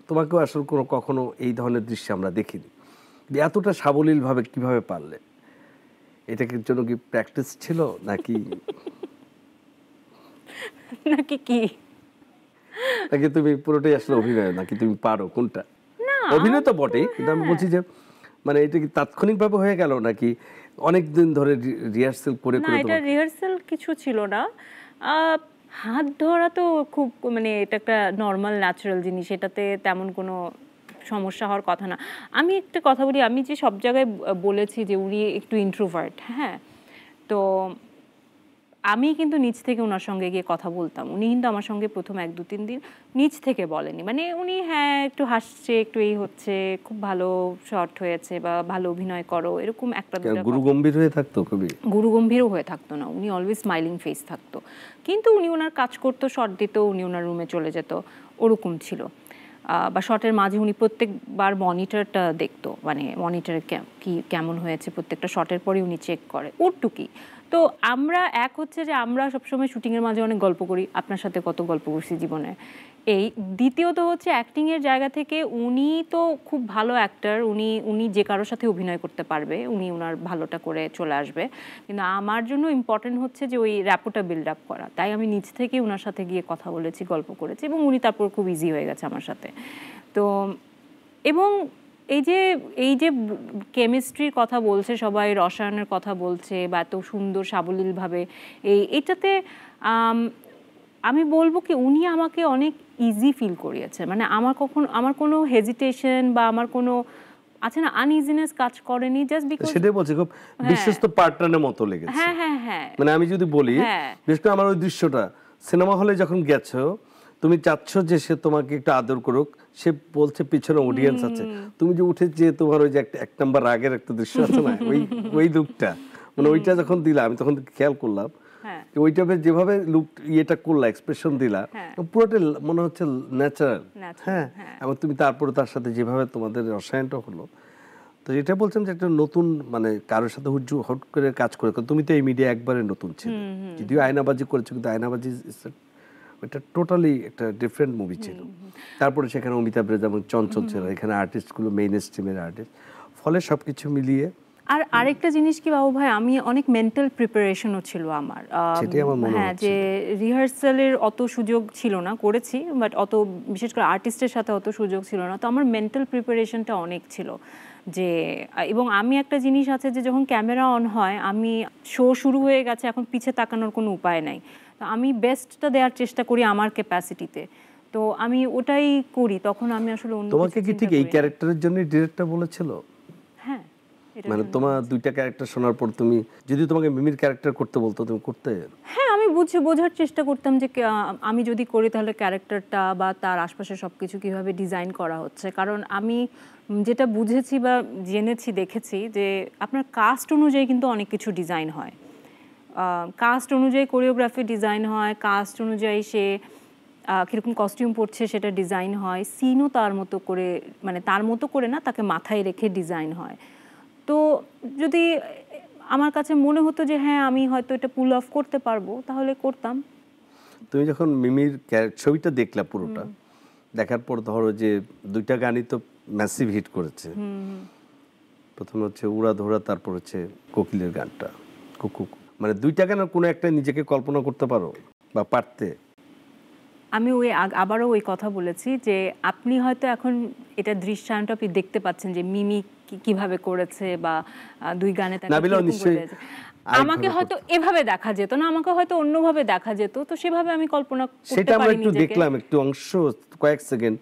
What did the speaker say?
তোমাকেও আসলে কখনো এই ধরনের দৃশ্য আমরা দেখিনি, এতটা সাবলীলভাবে কিভাবে পারলে? এটাকে জন্য কি প্র্যাকটিস ছিল নাকি নাকি কি নাকি তুমি পুরোটাই আসলে অভিনয়, নাকি তুমি পারো কোনটা? না অভিনয় তো বটেই, কিন্তু আমি বলছি যে মানে এটা কি তাৎক্ষণিকভাবে হয়ে গেল নাকি অনেক দিন ধরে রিহার্সাল করে না, করে? এটা রিহার্সাল কিছু ছিল না। হাত ধরা তো খুব মানে এটা একটা নর্মাল ন্যাচারাল জিনিস, এটাতে তেমন কোনো সমস্যা হওয়ার কথা না। আমি একটা কথা বলি, আমি যে সব জায়গায় বলেছি যে উনি একটু ইন্ট্রোভার্ট, হ্যাঁ, তো আমি কিন্তু নিজ থেকে ওনার সঙ্গে গিয়ে কথা বলতাম। উনি কিন্তু আমার সঙ্গে প্রথম 1-2-3 দিন নিজ থেকে বলেনি, মানে উনি হ্যাঁ একটু হাসছে, একটু এই হচ্ছে, খুব ভালো শট হয়েছে বা ভালো অভিনয় করো, এরকম একটা দুটো গুরু গম্ভীর হয়ে থাকতো, কবি গুরু গম্ভীরও হয়ে থাকতো না, উনি অলওয়েজ স্মাইলিং ফেস থাকতো। কিন্তু উনি ওনার কাজ করতো, শট দিত, উনি ওনার রুমে চলে যেত, ওরকম ছিল। বা শটের মাঝে উনি প্রত্যেকবার মনিটরটা দেখতো, মানে মনিটরে কি কেমন হয়েছে প্রত্যেকটা শটের পরে উনি চেক করে, ওরটুকি। তো আমরা এক হচ্ছে যে আমরা সবসময় শুটিংয়ের মাঝে অনেক গল্প করি, আপনার সাথে কত গল্প করছি জীবনে, এই। দ্বিতীয়ত হচ্ছে অ্যাক্টিংয়ের জায়গা থেকে উনি তো খুব ভালো অ্যাক্টর, উনি যে কারোর সাথে অভিনয় করতে পারবে, উনি ওনার ভালোটা করে চলে আসবে। কিন্তু আমার জন্য ইম্পর্টেন্ট হচ্ছে যে ওই র্যাপোটা বিল্ড আপ করা, তাই আমি নিজ থেকে ওনার সাথে গিয়ে কথা বলেছি, গল্প করেছি, এবং উনি তারপর খুব ইজি হয়ে গেছে আমার সাথে। তো এবং এই যে কেমিস্ট্রির কথা বলছে সবাই, রসায়নের কথা বলছে, বা এত সুন্দর সাবলীলভাবে, এইটাতে আমি বলবো কি উনি আমাকে অনেক ইজি ফিল করিয়েছে। মানে আমার কোনো হেজিটেশন বা আমার কোনো আছে না আনইজিনেস কাজ করেনি, জাস্ট বিকজ সেটাই বলছি, খুব বিশ্বস্ত পার্টনারের মতো লেগেছে। হ্যাঁ হ্যাঁ হ্যাঁ, মানে আমি যদি বলি, বিশেষ করে আমার ওই দৃশ্যটা, সিনেমা হলে যখন গেছো তুমি চাচ্ছ যে সে তোমাকে একটু আদর করুক, সে বলছে পিছনে অডিয়েন্স আছে, তুমি যে উঠে যে তোমার ওই যে এক নাম্বার রাগের একটা দৃশ্য আছে না, ওই লুকটা, মানে ওইটা যখন দিলা আমি তখন খেয়াল করলাম ওইটা যেভাবে লুক ইয়েটা করলা, এক্সপ্রেশন দিলা, পুরোটা মনে হচ্ছে ন্যাচারাল। হ্যাঁ, এবং তুমি তারপরে তার সাথে যেভাবে তোমাদের রসায়নটা হলো, তো এটা বলছেন যে একটা নতুন, মানে কারোর সাথে হট করে কাজ করে, তুমি তো এই মিডিয়া একবারে নতুন ছিল, যদিও আয়নাবাজি করেছো, কিন্তু আয়নাবাজি ওইটা টোটালি একটা ডিফারেন্ট মুভি ছিল। তারপরে সেখানে অমিতাভ রেজা এবং চঞ্চল ছিল, এখানে আর্টিস্টগুলো মেইন স্ট্রিমের আর্টিস্ট, ফলে সবকিছু মিলিয়ে। আর আরেকটা জিনিস কি বাবু ভাই, আমি অনেক মেন্টাল প্রিপারেশনও ছিল আমার, হ্যাঁ, যে রিহার্সালের অত সুযোগ ছিল না, করেছি বাট অত বিশেষ করে আর্টিস্টের সাথে অত সুযোগ ছিল না, তো আমার মেন্টাল প্রিপারেশনটা অনেক ছিল যে। এবং আমি একটা জিনিস আছে যে যখন ক্যামেরা অন হয়, আমি শো শুরু হয়ে গেছে, এখন পিছে তাকানোর কোনো উপায় নাই, তো আমি বেস্টটা দেওয়ার চেষ্টা করি আমার ক্যাপাসিটিতে, তো আমি ওটাই করি। তখন আমি আসলে তোমাকে কি ঠিক এই ক্যারেক্টারের জন্য ডিরেক্টর বলেছিল? হ্যাঁ, মানে তোমার দুইটা ক্যারেক্টার শোনার পর তুমি যদি তোমাকে মিমির ক্যারেক্টার করতে বলতো তুমি করতে? হ্যাঁ, আমি বোঝার চেষ্টা করতাম যে আমি যদি করি তাহলে ক্যারেক্টারটা বা তার আশপাশে সব কিছু কীভাবে ডিজাইন করা হচ্ছে। কারণ আমি যেটা বুঝেছি বা জেনেছি, দেখেছি যে আপনার কাস্ট অনুযায়ী কিন্তু অনেক কিছু ডিজাইন হয়, কাস্ট অনুযায়ী কোরিওগ্রাফি ডিজাইন হয়, কাস্ট অনুযায়ী সে কীরকম কস্টিউম পরছে সেটা ডিজাইন হয়, সিনও তার মতো করে, মানে তার মতো করে না, তাকে মাথায় রেখে ডিজাইন হয়। তো যদি আমার কাছে মনে হতো যে হ্যাঁ আমি হয়তো এটা পুল অফ করতে পারবো, তাহলে করতাম। তুমি যখন মিমির ছবিটা দেখলা, পুরোটা দেখার পর ধরো যে দুইটা গানই তো ম্যাসিভ হিট করেছে, প্রথমে হচ্ছে উড়া ধরা, তারপর হচ্ছে কোকিলের গানটা কুকু, মানে দুইটা গানের কোনো একটা নিজেকে কল্পনা করতে পারো বা পারতে? আমি আবারও ওই কথা বলেছি যে আপনি হয়তো এখন এটা দৃশ্যায়নটা আপনি দেখতে পাচ্ছেন যে মিমি কিভাবে করেছে বা দুই গানে আমাকে হয়তো এভাবে দেখা যেত না, আমাকে হয়তো অন্যভাবে দেখা যেত, তো সেভাবে আমি কল্পনা করতে পারিনি। সেটা আমরা একটু দেখলাম, একটু অংশ, কয়েক সেকেন্ড